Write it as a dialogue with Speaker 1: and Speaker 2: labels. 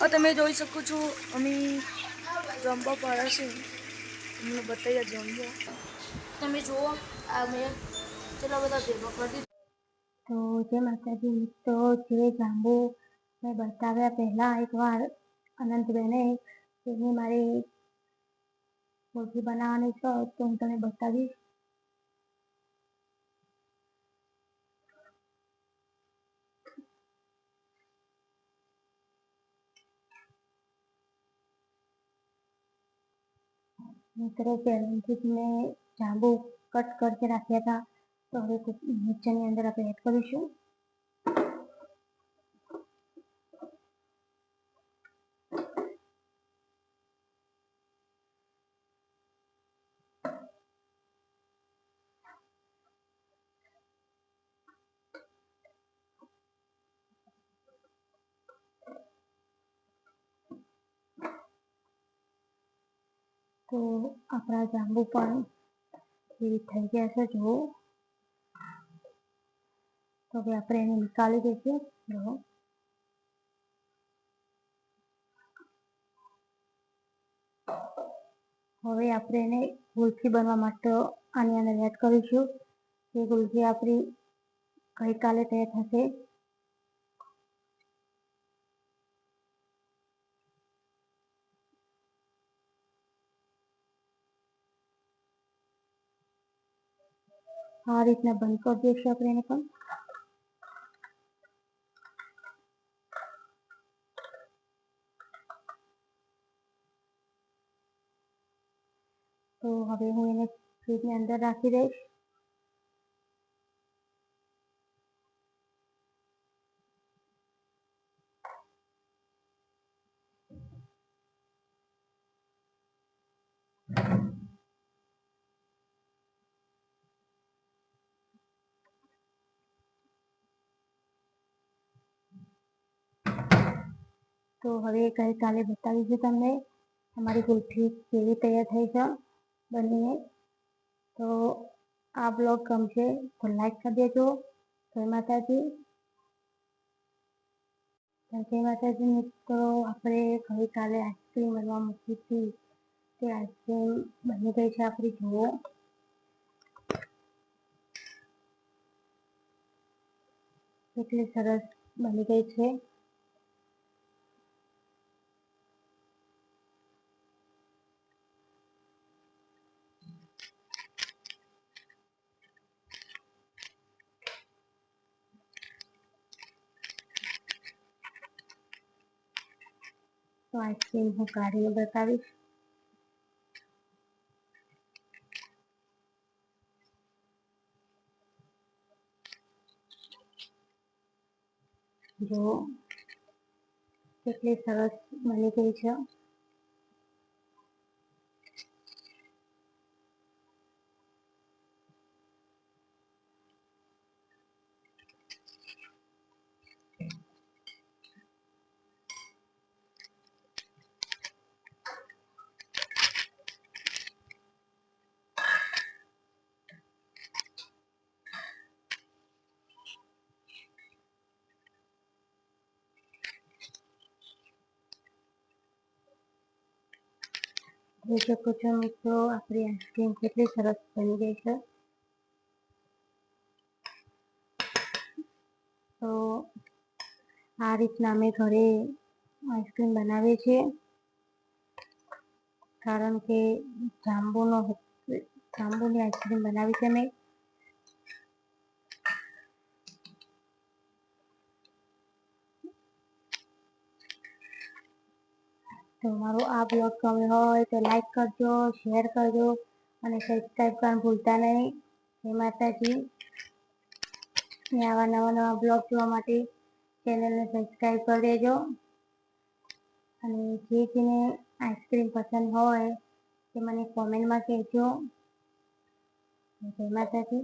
Speaker 1: और તમે જોઈ શકો છો અમે જમ્બો પડે છે તમને બતાવ્યા જમ્બો તમે જુઓ આ મેં કેટલા બધા ભેગા કરી દીધા। તો જય માતાજી મિત્રો, જે જાંબુ મેં બતાવ્યા પહેલાં એકવાર અનંતબેને એની મારી રોટલી બનાવવાની છે તો હું તમને બતાવીશ। મિત્રો પહેલેથી મેં જાંબુ કટ કરके રાખ્યા હતા તો હવે મિક્સરની અંદર આપણે એડ કરીશું। તો આપણા જાંબુ પણ એવી થઈ ગયા છે જુઓ। તો હવે આપણે એને નીકાળી દઈશું જુઓ। હવે આપણે એને ગુલ્ફી બનવા માટે આની અંદર એડ કરીશું। એ ગુલ્ફી આપણી ગઈકાલે તૈયાર થશે। આ રીતના બંધ કરી દઈશું આપણે એને પણ। તો હવે હું એને ફ્રીજની અંદર રાખી દઈશ। તો હવે ગઈકાલે બતાવીશું તમને અમારી ગુલ્ફી કેવી તૈયાર થઈ છે બનીને। તો આ બ્લોગ ગમશે તો લાઈક કરી દેજો। જય માતાજી। જય માતાજી મિત્રો, આપણે ગઈકાલે આઈસ્ક્રીમ બનવા મૂકી હતી તે આઈસ્ક્રીમ બની ગઈ છે આપણી જુઓ। કેટલી સરસ બની ગઈ છે। તો આઈસ્ક્રીમ હું કાઢીને બતાવીશ। જો કેટલી સરસ બની ગઈ છે। જોઈ શકો છો મિત્રો, આપણી આઈસ્ક્રીમ કેટલી સરસ બની ગઈ છે। તો આ રીતના અમે ઘરે આઈસ્ક્રીમ બનાવીએ છીએ કારણ કે જાંબુની આઈસ્ક્રીમ બનાવી છે મેં। તો મારો આ બ્લોગ ગમ્યો હોય તો લાઈક કરજો, શેર કરજો અને સબસ્ક્રાઈબ કરવાનું ભૂલતા નહીં। જય માતાજી। અને આવા નવા બ્લોગ જોવા માટે ચેનલને સબસ્ક્રાઈબ કરી દેજો। અને જેને આઈસ્ક્રીમ પસંદ હોય તે મને કોમેન્ટમાં કહેજો। જય માતાજી।